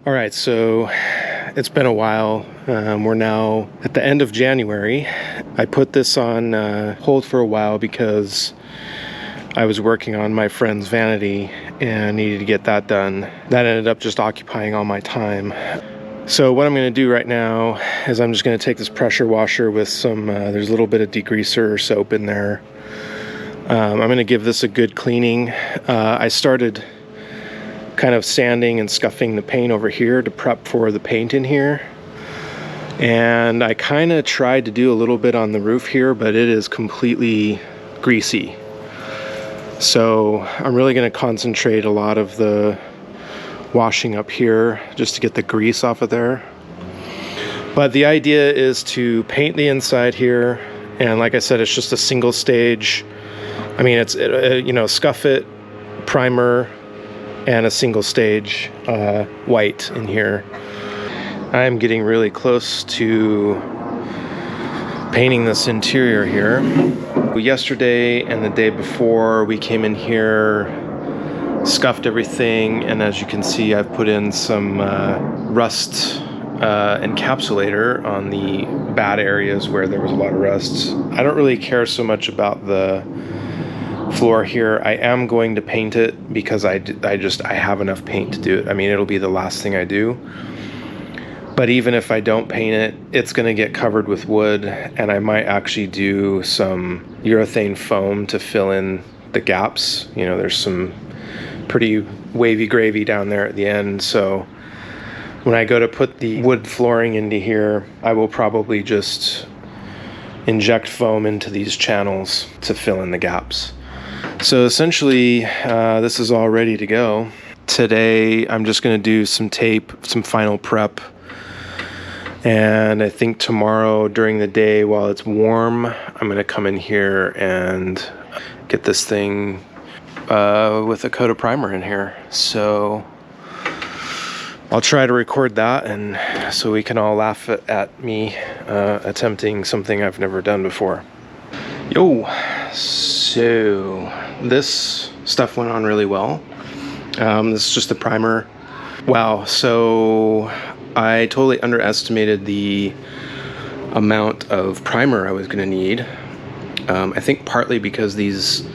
All right, so it's been a while. We're now at the end of January. I put this on hold for a while because I was working on my friend's vanity and needed to get that done. That ended up just occupying all my time. So what I'm going to do right now is I'm just going to take this pressure washer with some, there's a little bit of degreaser or soap in there. I'm going to give this a good cleaning. I started kind of sanding and scuffing the paint over here to prep for the paint in here. And I kind of tried to do a little bit on the roof here, but it is completely greasy. So I'm really going to concentrate a lot of the washing up here just to get the grease off of there. But the idea is to paint the inside here, and like I said, it's just a single stage. I mean, it's you know, scuff it, primer, and a single stage white in here. I'm getting really close to painting this interior here. Yesterday and the day before, we came in here, scuffed everything, and as you can see, I've put in some rust encapsulator on the bad areas where there was a lot of rust. I don't really care so much about the floor here. I am going to paint it because I have enough paint to do it. I mean, it'll be the last thing I do. But even if I don't paint it, it's going to get covered with wood, and I might actually do some urethane foam to fill in the gaps. You know, there's some pretty wavy gravy down there at the end, so when I go to put the wood flooring into here, I will probably just inject foam into these channels to fill in the gaps. So essentially, this is all ready to go. Today, I'm just going to do some tape, some final prep. And I think tomorrow during the day, while it's warm, I'm going to come in here and get this thing with a coat of primer in here. So I'll try to record that, and so we can all laugh at me attempting something I've never done before. Yo, so this stuff went on really well. This is just the primer. Wow, so I totally underestimated the amount of primer I was going to need. I think partly because these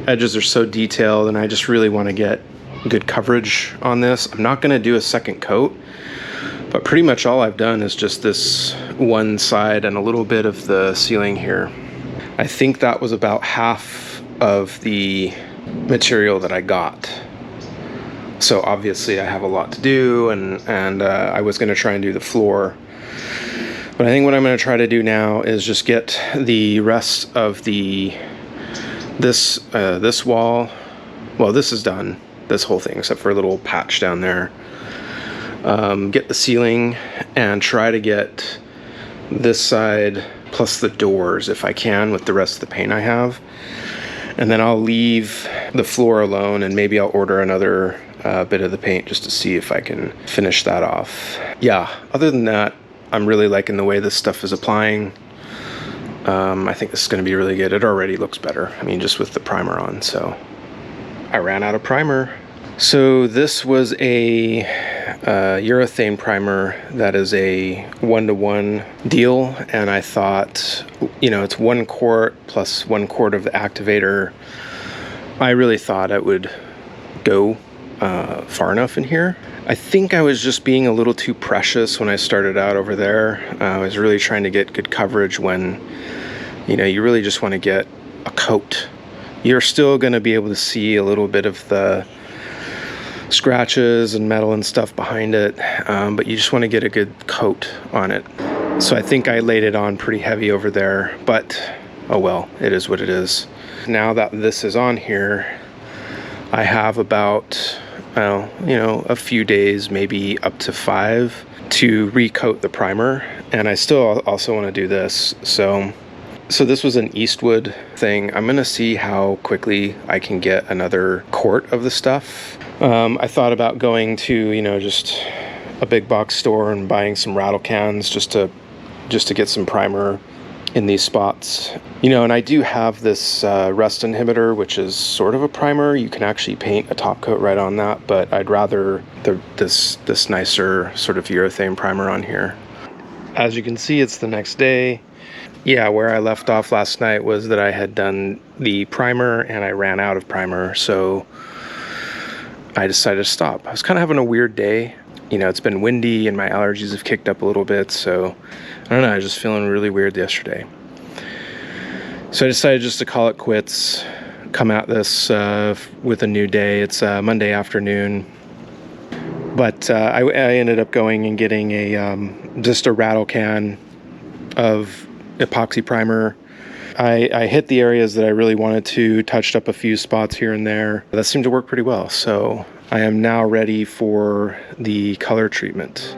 edges are so detailed and I just really want to get good coverage on this. I'm not going to do a second coat, but pretty much all I've done is just this one side and a little bit of the ceiling here. I think that was about half of the material that I got. So obviously I have a lot to do, and I was going to try and do the floor. But I think what I'm going to try to do now is just get the rest of this wall. Well, this is done, this whole thing, except for a little patch down there. Get the ceiling and try to get this side plus the doors if I can with the rest of the paint I have. And then I'll leave the floor alone, and maybe I'll order another bit of the paint just to see if I can finish that off. Yeah, other than that, I'm really liking the way this stuff is applying. I think this is going to be really good. It already looks better, I mean, just with the primer on. So I ran out of primer. So this was a urethane primer that is a 1-to-1 deal, and I thought, you know, it's 1 quart plus 1 quart of the activator. I really thought it would go far enough in here. I think I was just being a little too precious when I started out over there. I was really trying to get good coverage when, you know, you really just want to get a coat. You're still going to be able to see a little bit of the scratches and metal and stuff behind it, but you just want to get a good coat on it. So I think I laid it on pretty heavy over there, but oh well, it is what it is. Now that this is on here, I have about, well, you know, a few days, maybe up to 5, to recoat the primer, and I still also want to do this. So this was an Eastwood thing. I'm gonna see how quickly I can get another quart of the stuff. I thought about going to, you know, just a big box store and buying some rattle cans just to get some primer in these spots. You know, and I do have this rust inhibitor, which is sort of a primer. You can actually paint a top coat right on that, but I'd rather this nicer sort of urethane primer on here. As you can see, it's the next day. Yeah, where I left off last night was that I had done the primer and I ran out of primer, so I decided to stop. I was kind of having a weird day. You know, it's been windy and my allergies have kicked up a little bit, so I don't know, I was just feeling really weird yesterday. So I decided just to call it quits, come at this with a new day. It's Monday afternoon. But I ended up going and getting just a rattle can of epoxy primer. I hit the areas that I really wanted to, touched up a few spots here and there. That seemed to work pretty well. So I am now ready for the color treatment.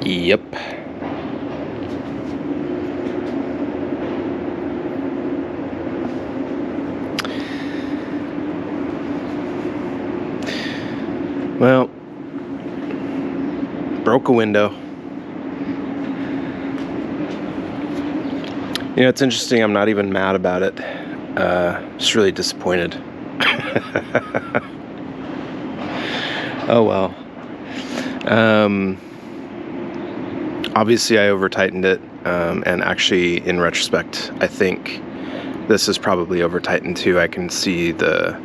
Yep. Well, broke a window. You know, it's interesting, I'm not even mad about it. Just really disappointed. Oh well. Obviously I over tightened it, and actually in retrospect I think this is probably over tightened too. I can see the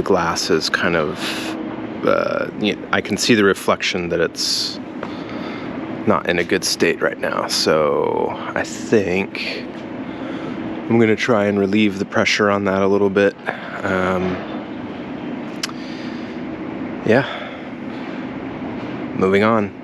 glass is kind of I can see the reflection that it's not in a good state right now, so I think I'm gonna try and relieve the pressure on that a little bit. Yeah, moving on.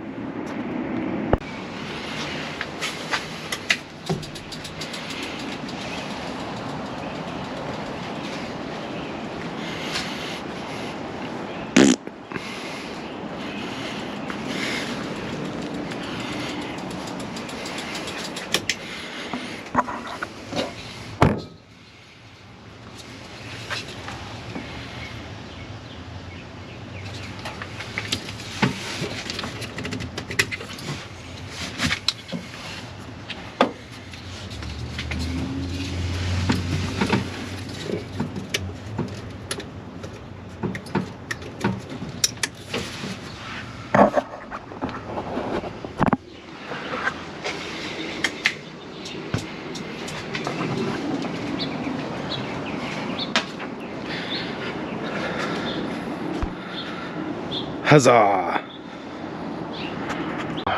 Huzzah!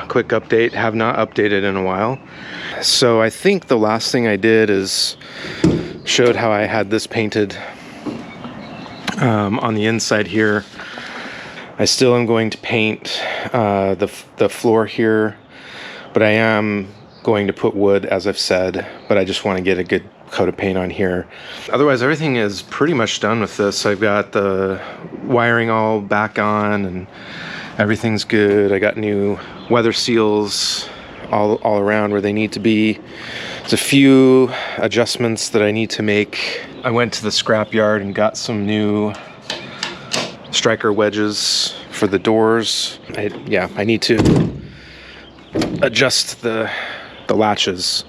Quick update, have not updated in a while. So I think the last thing I did is showed how I had this painted on the inside here. I still am going to paint the floor here, but I am going to put wood, as I've said, but I just want to get a good coat of paint on here. Otherwise, everything is pretty much done with this. I've got the wiring all back on and everything's good. I got new weather seals all around where they need to be. There's a few adjustments that I need to make. I went to the scrap yard and got some new striker wedges for the doors. I need to adjust the latches.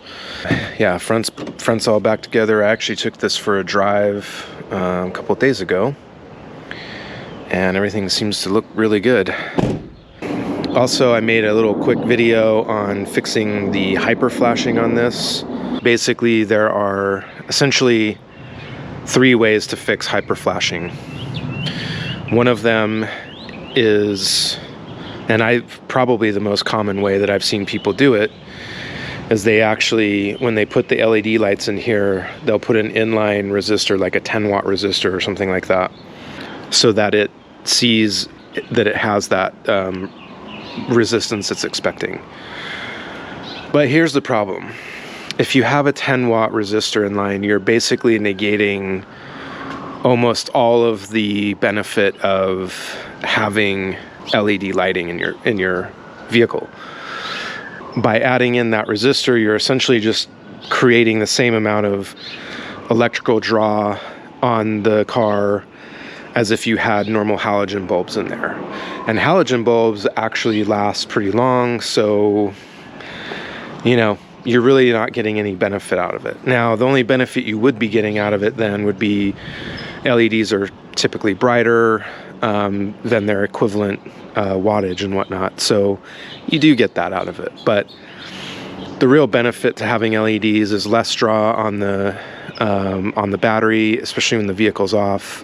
Yeah, front's all back together. I actually took this for a drive a couple of days ago, and everything seems to look really good. Also, I made a little quick video on fixing the hyper flashing on this. Basically, there are essentially 3 ways to fix hyper flashing. One of them is, and probably the most common way that I've seen people do it, is they actually, when they put the LED lights in here, they'll put an inline resistor, like a 10-watt resistor or something like that, so that it sees that it has that resistance it's expecting. But here's the problem. If you have a 10-watt resistor in line, you're basically negating almost all of the benefit of having LED lighting in your vehicle. By adding in that resistor, you're essentially just creating the same amount of electrical draw on the car as if you had normal halogen bulbs in there. And halogen bulbs actually last pretty long, so you're really not getting any benefit out of it. Now, the only benefit you would be getting out of it then would be LEDs are typically brighter than their equivalent wattage and whatnot, so you do get that out of it. But the real benefit to having LEDs is less draw on the battery, especially when the vehicle's off.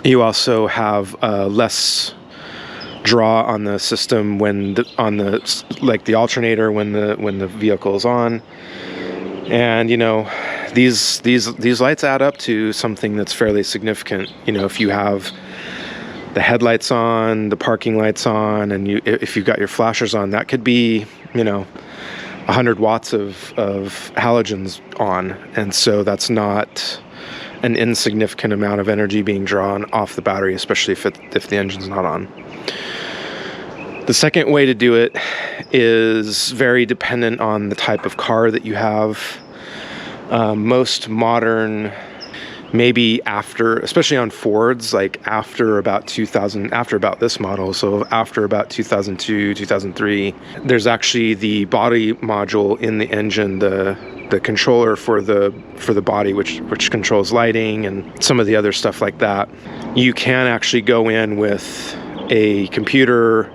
You also have less draw on the system when the alternator when the vehicle is on. And these lights add up to something that's fairly significant. If you have the headlights on, the parking lights on, and if you've got your flashers on, that could be 100 watts of halogens on, and so that's not an insignificant amount of energy being drawn off the battery, especially if the engine's not on. The second way to do it is very dependent on the type of car that you have. Most modern, maybe especially on Fords, like after about this model, so after about 2002, 2003, there's actually the body module in the engine, the controller for the body, which controls lighting and some of the other stuff like that. You can actually go in with a computer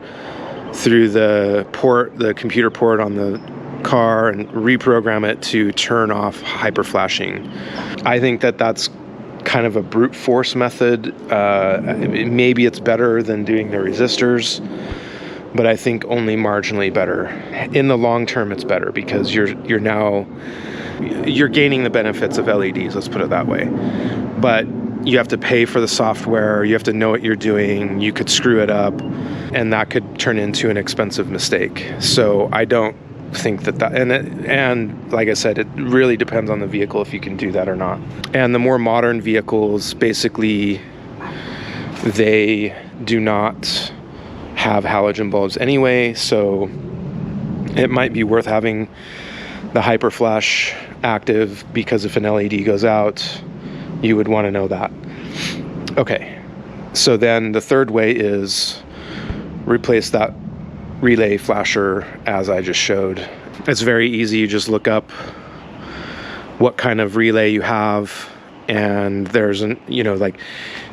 through the computer port on the car and reprogram it to turn off hyper flashing. I think that's kind of a brute force method. Maybe it's better than doing the resistors, but I think only marginally better. In the long term, it's better because you're gaining the benefits of LEDs, let's put it that way. But you have to pay for the software, you have to know what you're doing, you could screw it up, and that could turn into an expensive mistake. So I don't think that and like I said, it really depends on the vehicle if you can do that or not. And the more modern vehicles, basically, they do not have halogen bulbs anyway, so it might be worth having the hyper flash active, because if an LED goes out, you would want to know that. Okay, so then the third way is replace that relay flasher as I just showed. It's very easy. You just look up what kind of relay you have, and there's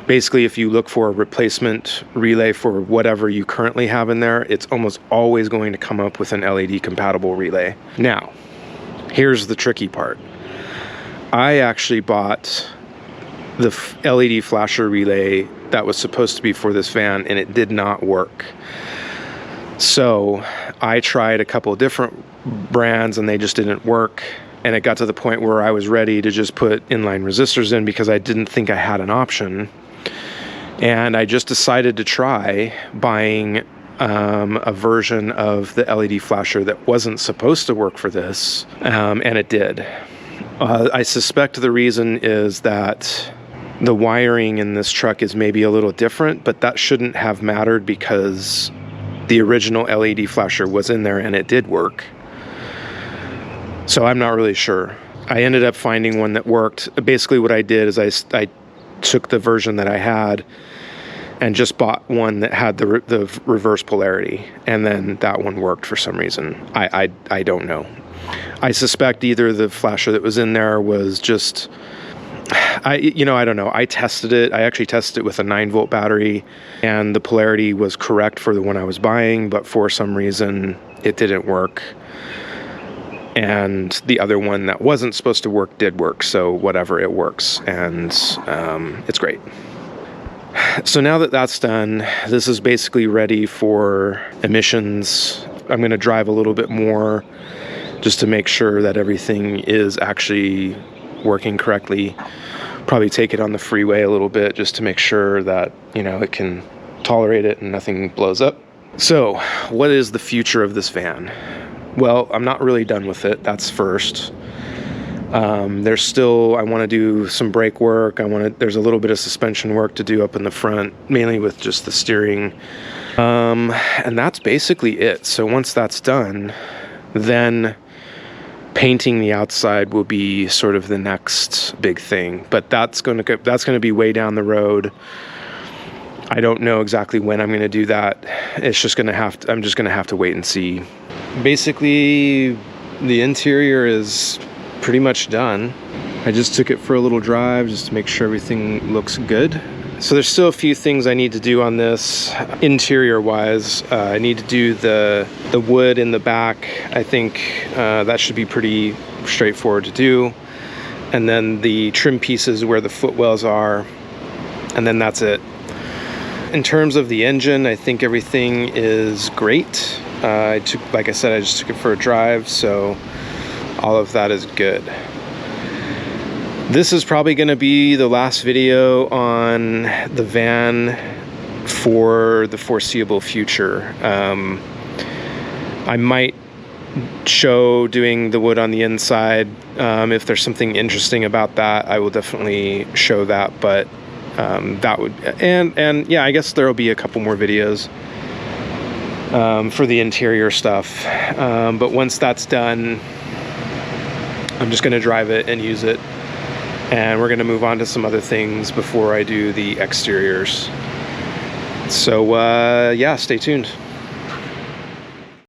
basically if you look for a replacement relay for whatever you currently have in there, it's almost always going to come up with an LED compatible relay. Now, here's the tricky part. I actually bought the LED flasher relay that was supposed to be for this van, and it did not work. So I tried a couple of different brands and they just didn't work. And it got to the point where I was ready to just put inline resistors in because I didn't think I had an option. And I just decided to try buying a version of the LED flasher that wasn't supposed to work for this, and it did. I suspect the reason is that the wiring in this truck is maybe a little different, but that shouldn't have mattered because the original LED flasher was in there and it did work. So I'm not really sure. I ended up finding one that worked. Basically what I did is I took the version that I had and just bought one that had the reverse polarity, and then that one worked for some reason. I don't know. I suspect either the flasher that was in there was just, I don't know. I tested it. I actually tested it with a 9-volt battery, and the polarity was correct for the one I was buying, but for some reason it didn't work. And the other one that wasn't supposed to work did work, so whatever, it works, and it's great. So now that that's done, this is basically ready for emissions. I'm going to drive a little bit more just to make sure that everything is actually working correctly. Probably take it on the freeway a little bit just to make sure that, it can tolerate it and nothing blows up. So, what is the future of this van? Well, I'm not really done with it. That's first. There's still, I want to do some brake work. There's a little bit of suspension work to do up in the front, mainly with just the steering. And that's basically it. So once that's done, then painting the outside will be sort of the next big thing. But that's going to be way down the road. I don't know exactly when I'm going to do that. It's just going to I'm just going to have to wait and see. Basically, the interior is pretty much done. I just took it for a little drive just to make sure everything looks good. So there's still a few things I need to do on this interior wise. I need to do the wood in the back. I think that should be pretty straightforward to do. And then the trim pieces where the footwells are, and then that's it. In terms of the engine, I think everything is great. Like I said, I just took it for a drive, so all of that is good. This is probably going to be the last video on the van for the foreseeable future. I might show doing the wood on the inside. If there's something interesting about that, I will definitely show that, but that would, and yeah, I guess there will be a couple more videos for the interior stuff. But once that's done, I'm just going to drive it and use it, and we're going to move on to some other things before I do the exteriors. So yeah, stay tuned.